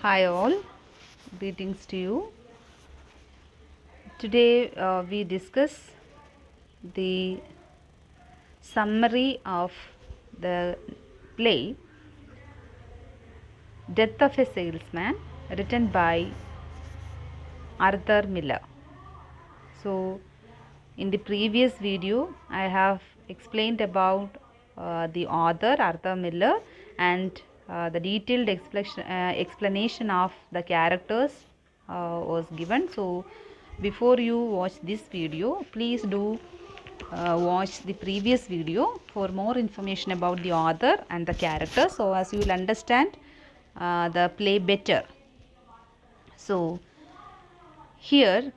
Hi all, greetings to you. Today we discuss the summary of the play Death of a Salesman, written by Arthur Miller. So in the previous video I have explained about the author Arthur Miller and the detailed explanation of the characters was given. So before you watch this video, please do watch the previous video for more information about the author and the characters, so as you will understand the play better. So here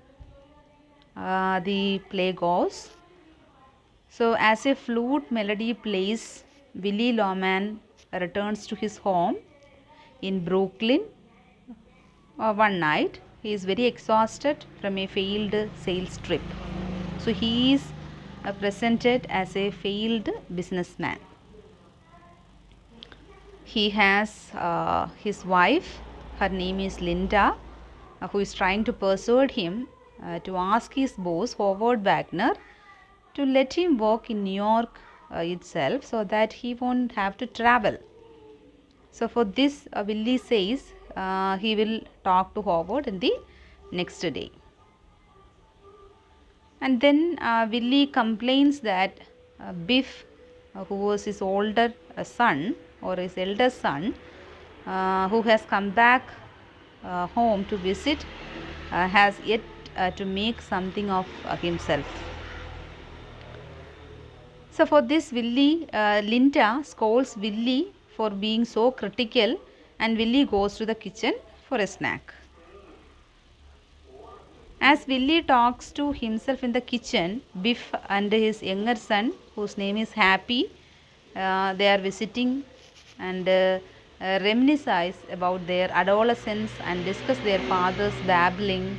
the play goes. So as a flute melody plays, Willy Loman returns to his home in Brooklyn one night. He is very exhausted from a failed sales trip. So he is presented as a failed businessman. He has his wife, her name is Linda, who is trying to persuade him to ask his boss, Howard Wagner, to let him work in New York itself so that he won't have to travel. So for this, Willie says he will talk to Howard in the next day. And then Willie complains that Biff, who was his older son or his elder son, who has come back home to visit, has yet to make something of himself. So for this, Linda scolds Willie for being so critical, and Willie goes to the kitchen for a snack. As Willie talks to himself in the kitchen, Biff and his younger son, whose name is Happy, they are visiting and reminisce about their adolescence and discuss their father's babbling,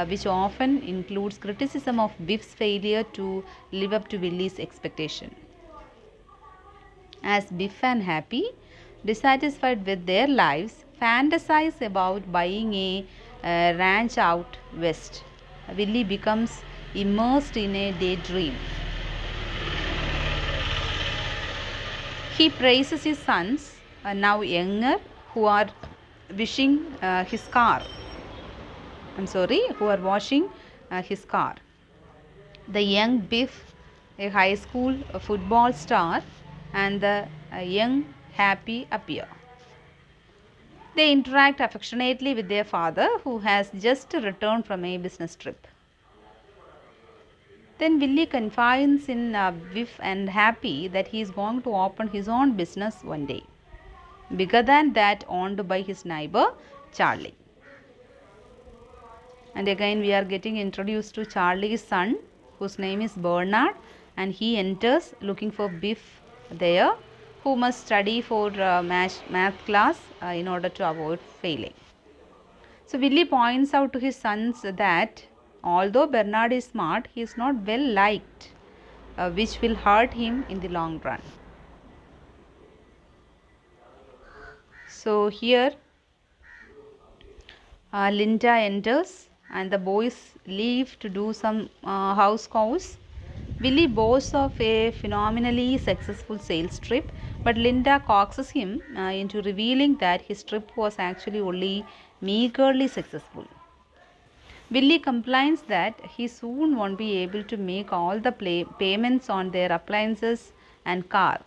which often includes criticism of Biff's failure to live up to Willie's expectation. As Biff and Happy, dissatisfied with their lives, fantasize about buying a ranch out west, Willie becomes immersed in a daydream. He praises his sons, now younger, who are washing his car. The young Biff, a high school football star, and the young Happy appear. They interact affectionately with their father, who has just returned from a business trip. Then Willie confides in Biff and Happy that he is going to open his own business one day, bigger than that owned by his neighbor Charlie. And again we are getting introduced to Charlie's son, whose name is Bernard, and he enters looking for Biff there, who must study for math class in order to avoid failing. So Willie points out to his sons that although Bernard is smart, he is not well liked, which will hurt him in the long run. So here Linda enters and the boys leave to do some house chores. Willie boasts of a phenomenally successful sales trip, but Linda coaxes him into revealing that his trip was actually only meagerly successful. Willie complains that he soon won't be able to make all the payments on their appliances and car.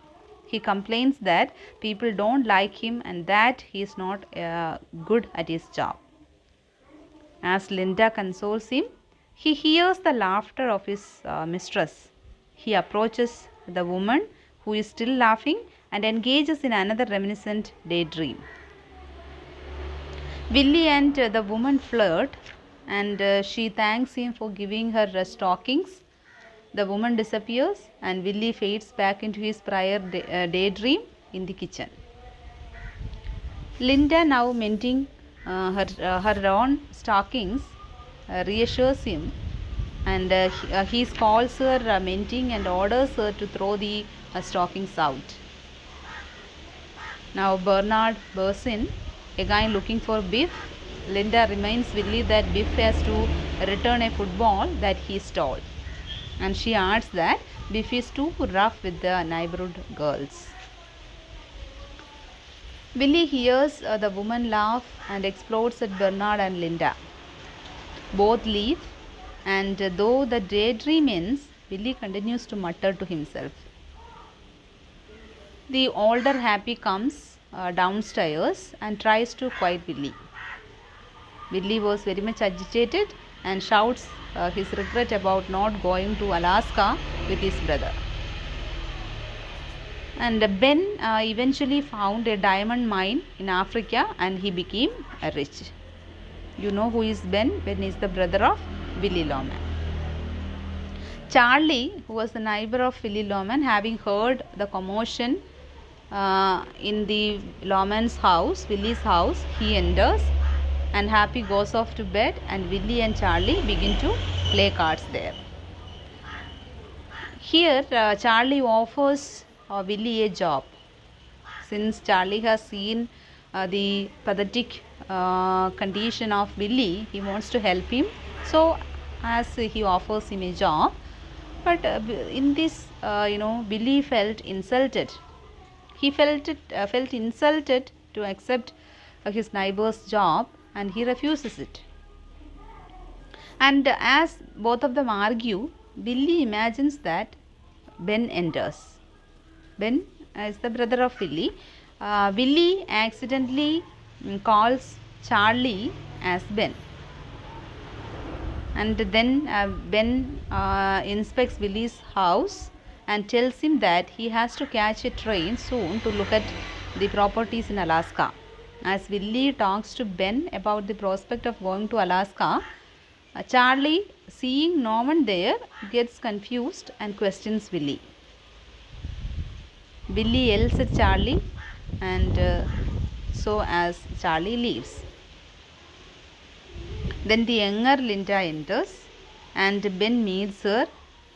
He complains that people don't like him and that he is not good at his job. As Linda consoles him, he hears the laughter of his mistress. He approaches the woman, who is still laughing, and engages in another reminiscent daydream. Willie and the woman flirt, and she thanks him for giving her stockings. The woman disappears, and Willie fades back into his prior daydream in the kitchen. Linda, now mending her own stockings, reassures him, and he calls her mending and orders her to throw the stockings out. Now Bernard bursts in again looking for Biff. Linda reminds Willie that Biff has to return a football that he stole. And she adds that Biff is too rough with the neighborhood girls. Willie hears the woman laugh and explodes at Bernard and Linda. Both leave, and though the daydream ends, Willie continues to mutter to himself. The older Happy comes downstairs and tries to quiet Willie. Willie was very much agitated and shouts his regret about not going to Alaska with his brother. And Ben eventually found a diamond mine in Africa and he became rich. You know who is Ben? Ben is the brother of Willie Loman. Charlie, who was the neighbor of Willie Loman, having heard the commotion in the Loman's house, Willie's house, he enters, and Happy goes off to bed, and Willie and Charlie begin to play cards there. Here Charlie offers Willie a job. Since Charlie has seen the pathetic condition of Willie, he wants to help him, so as he offers him a job. But in this, Willie felt insulted. He felt insulted to accept his neighbor's job, and he refuses it. And as both of them argue, Willie imagines that Ben enters. Ben is the brother of Willie. Willie accidentally calls Charlie as Ben. And then Ben inspects Willie's house and tells him that he has to catch a train soon to look at the properties in Alaska. As Willie talks to Ben about the prospect of going to Alaska, Charlie, seeing no one there, gets confused and questions Willie. Willie yells at Charlie, and so as Charlie leaves. Then the younger Linda enters and Ben meets her.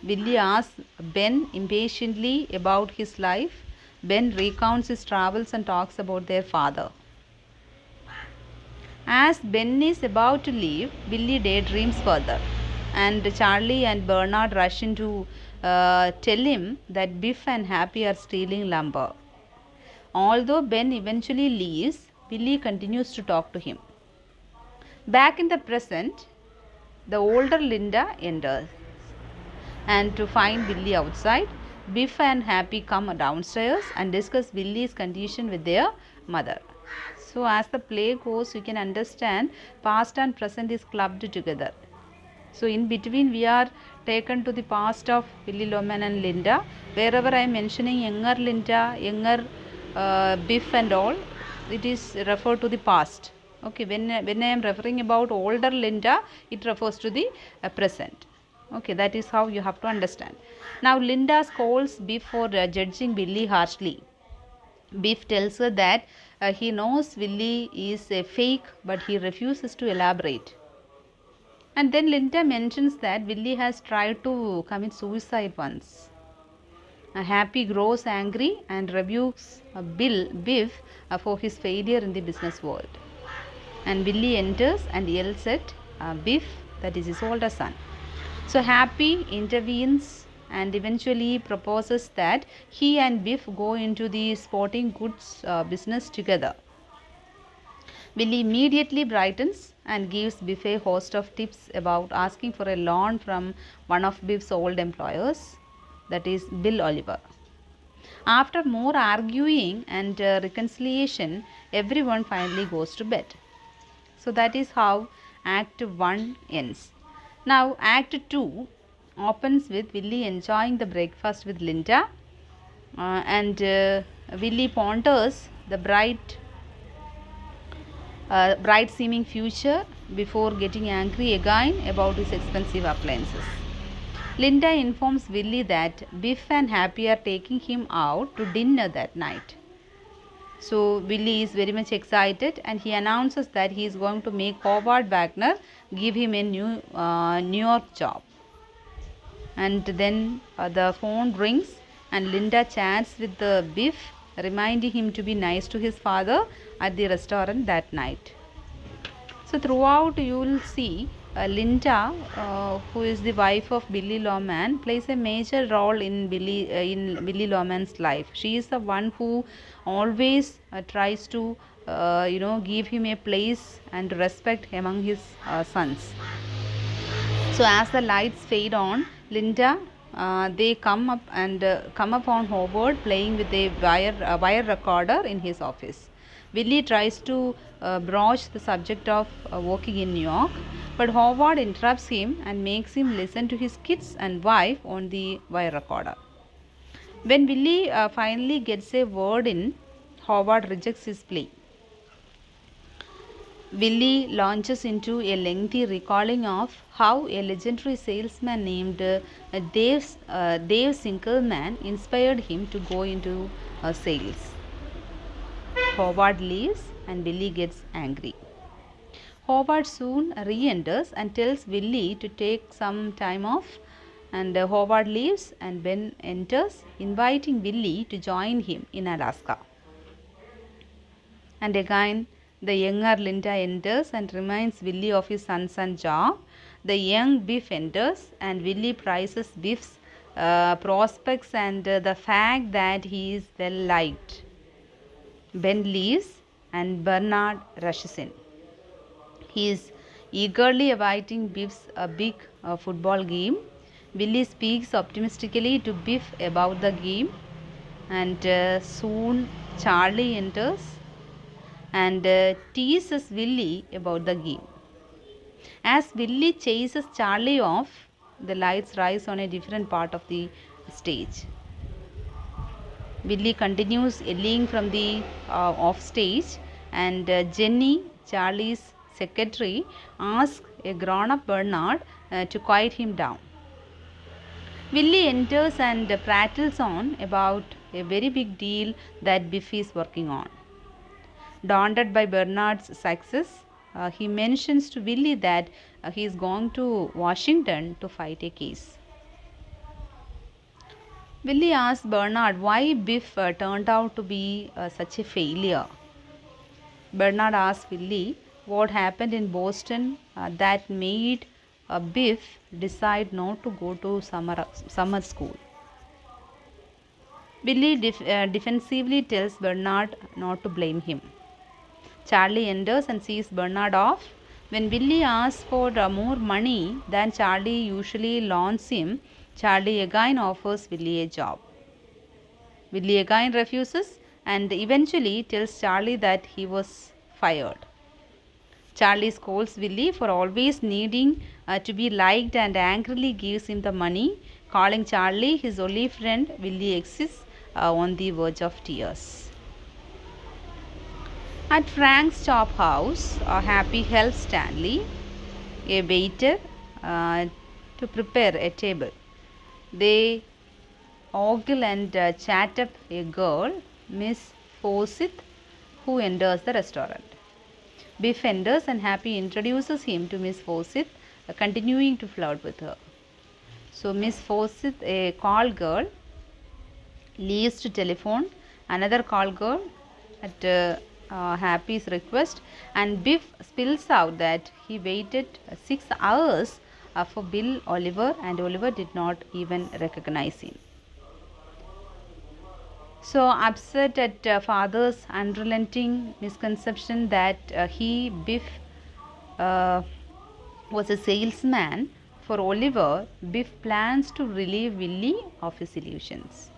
Willie asks Ben impatiently about his life. Ben recounts his travels and talks about their father. As Ben is about to leave, Willie daydreams further, and Charlie and Bernard rush in to tell him that Biff and Happy are stealing lumber. Although Ben eventually leaves, Willie continues to talk to him. Back in the present, the older Linda enters, and to find Willie outside, Biff and Happy come downstairs and discuss Willie's condition with their mother. So as the play goes, you can understand past and present is clubbed together. So in between we are taken to the past of Willie Loman and Linda. Wherever I am mentioning younger Linda, younger Biff and all, it is referred to the past. Okay, when I am referring about older Linda, it refers to the present. Okay, that is how you have to understand. Now Linda scolds Biff for judging Willie harshly. Biff tells her that he knows Willie is a fake, but he refuses to elaborate. And then Linda mentions that Willie has tried to commit suicide once. Happy grows angry and rebukes Biff for his failure in the business world. And Willie enters and yells at Biff, that is his older son. So Happy intervenes and eventually proposes that he and Biff go into the sporting goods business together. Willie immediately brightens and gives Biff a host of tips about asking for a loan from one of Biff's old employers, that is Bill Oliver. After more arguing and reconciliation, everyone finally goes to bed. So that is how Act 1 ends. Now Act 2 opens with Willie enjoying the breakfast with Linda, and Willie ponders the bright seeming future before getting angry again about his expensive appliances. Linda informs Willie that Biff and Happy are taking him out to dinner that night. So Willie is very much excited and he announces that he is going to make Howard Wagner give him a New York job. And then the phone rings and Linda chats with Biff reminding him to be nice to his father at the restaurant that night. So throughout you will see Linda, who is the wife of Billy Loman, plays a major role in Billy Loman's life. She is the one who always tries to give him a place and respect among his sons. So as the lights fade on, Linda, they come up and come upon Howard playing with a wire recorder in his office. Willie tries to broach the subject of working in New York, but Howard interrupts him and makes him listen to his kids and wife on the wire recorder. When Willie finally gets a word in, Howard rejects his plea. Willie launches into a lengthy recalling of how a legendary salesman named Dave Sinkelman inspired him to go into sales. Howard leaves and Willie gets angry. Howard soon re-enters and tells Willie to take some time off, and Howard leaves and Ben enters, inviting Willie to join him in Alaska. And again, the younger Linda enters and reminds Willie of his son's job. The young Biff enters and Willie prizes Biff's prospects and the fact that he is well liked. Ben leaves and Bernard rushes in. He is eagerly awaiting Biff's big football game. Willie speaks optimistically to Biff about the game, and soon Charlie enters and teases Willie about the game. As Willie chases Charlie off, the lights rise on a different part of the stage. Willie continues yelling from the off stage, and Jenny, Charlie's secretary, asks a grown-up Bernard to quiet him down. Willie enters and prattles on about a very big deal that Biff is working on. Daunted by Bernard's success, he mentions to Willie that he is going to Washington to fight a case. Willie asks Bernard why Biff turned out to be such a failure. Bernard asks Willie what happened in Boston that made Biff decide not to go to summer school. Willie defensively tells Bernard not to blame him. Charlie enters and sees Bernard off. When Willie asks for more money than Charlie usually loans him, Charlie again offers Willie a job. Willie again refuses and eventually tells Charlie that he was fired. Charlie scolds Willie for always needing to be liked and angrily gives him the money, calling Charlie his only friend. Willie exists on the verge of tears. At Frank's Chop House, Happy helps Stanley, a waiter, to prepare a table. They ogle and chat up a girl, Miss Forsyth, who enters the restaurant. Biff enters and Happy introduces him to Miss Forsyth, continuing to flirt with her. So Miss Forsyth, a call girl, leaves to telephone another call girl at Happy's request, and Biff spills out that he waited 6 hours for Bill Oliver and Oliver did not even recognize him. So upset at father's unrelenting misconception that Biff, was a salesman for Oliver, Biff plans to relieve Willie of his illusions.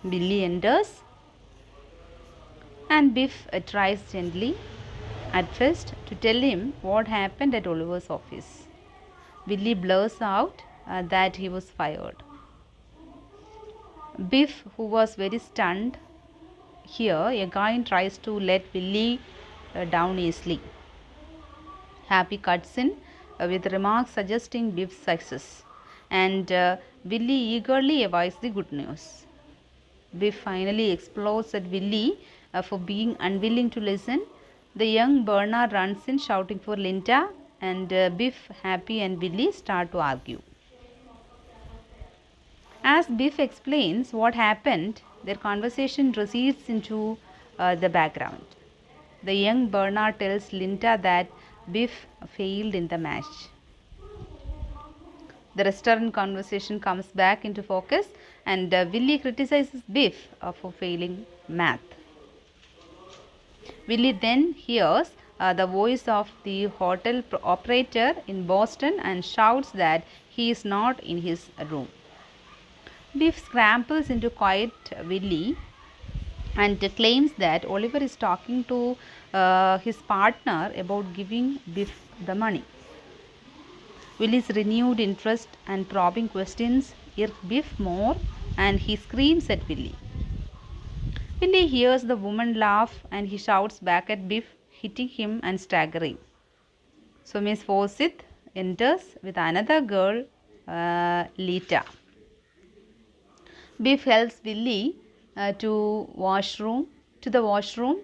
Billy enters and Biff tries gently at first to tell him what happened at Oliver's office. Willie blurs out that he was fired. Biff, who was very stunned here, again tries to let Willie down easily. Happy cuts in with remarks suggesting Biff's success, and Willie eagerly avoids the good news. Biff finally explodes at Willie for being unwilling to listen. The young Bernard runs in shouting for Linda, and Biff, Happy and Willie start to argue. As Biff explains what happened, their conversation recedes into the background. The young Bernard tells Linda that Biff failed in the match. The restaurant conversation comes back into focus, and Willie criticizes Biff for failing math. Willie then hears the voice of the hotel operator in Boston and shouts that he is not in his room. Biff scrambles into quiet Willie and claims that Oliver is talking to his partner about giving Biff the money. Willie's renewed interest and probing questions irk Biff more, and he screams at Willie. Willie hears the woman laugh and he shouts back at Biff, hitting him and staggering. So Miss Forsyth enters with another girl, Lita. Biff helps Willie to the washroom,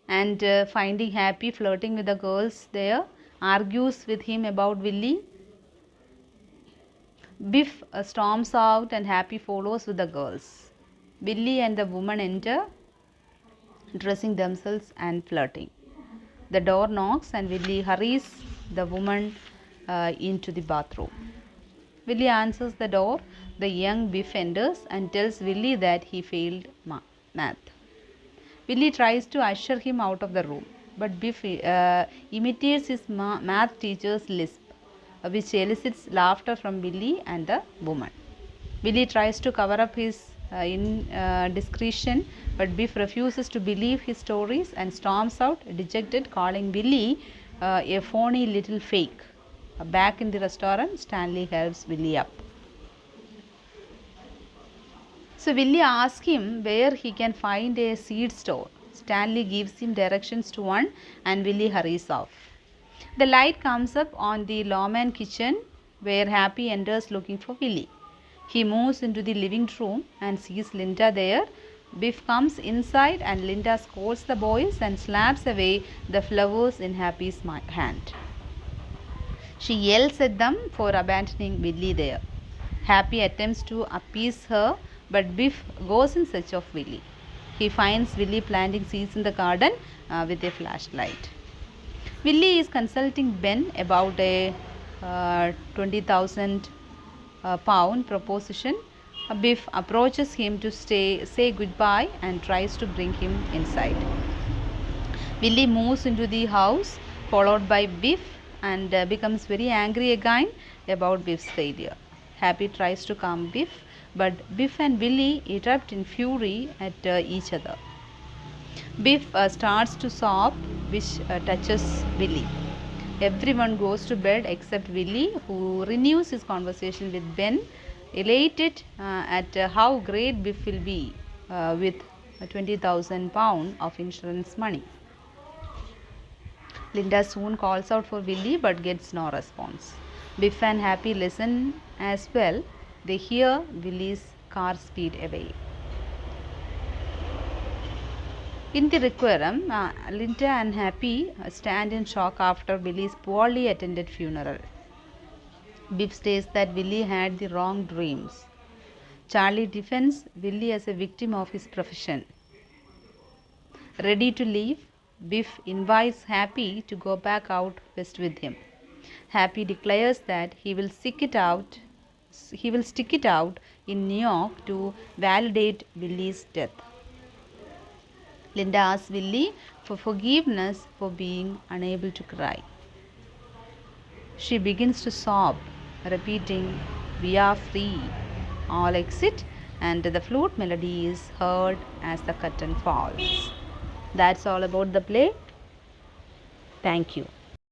and finding Happy flirting with the girls there, argues with him about Willie. Biff storms out and Happy follows with the girls. Willie and the woman enter, dressing themselves and flirting. The door knocks and Willie hurries the woman into the bathroom. Willie answers the door. The young Biff enters and tells Willie that he failed math. Willie tries to usher him out of the room, but Biff imitates his math teacher's lisp, which elicits laughter from Willie and the woman. Willie tries to cover up his indiscretion, but Biff refuses to believe his stories and storms out dejected, calling Willie a phony little fake. Back in the restaurant, Stanley helps Willie up. So Willie asks him where he can find a seed store. Stanley gives him directions to one and Willie hurries off. The light comes up on the lawman kitchen where Happy enters looking for Willie. He moves into the living room and sees Linda there. Biff comes inside and Linda scolds the boys and slaps away the flowers in Happy's hand. She yells at them for abandoning Willie there. Happy attempts to appease her, but Biff goes in search of Willie. He finds Willie planting seeds in the garden with a flashlight. Willie is consulting Ben about a 20,000 pound proposition. Biff approaches him to say goodbye and tries to bring him inside. Willie moves into the house, followed by Biff, and becomes very angry again about Biff's failure. Happy tries to calm Biff, but Biff and Willie erupt in fury at each other. Biff starts to sob, which touches Willie. Everyone goes to bed except Willie, who renews his conversation with Ben, elated at how great Biff will be with 20,000 pounds of insurance money. Linda soon calls out for Willie but gets no response. Biff and Happy listen as well. They hear Willie's car speed away. In the Requiem, Linda and Happy stand in shock after Willie's poorly attended funeral. Biff states that Willie had the wrong dreams. Charlie defends Willie as a victim of his profession. Ready to leave, Biff invites Happy to go back out west with him. Happy declares that he will stick it out in New York to validate Willie's death. Linda asks Willie for forgiveness for being unable to cry. She begins to sob, repeating, "We are free." All exit, and the flute melody is heard as the curtain falls. That's all about the play. Thank you.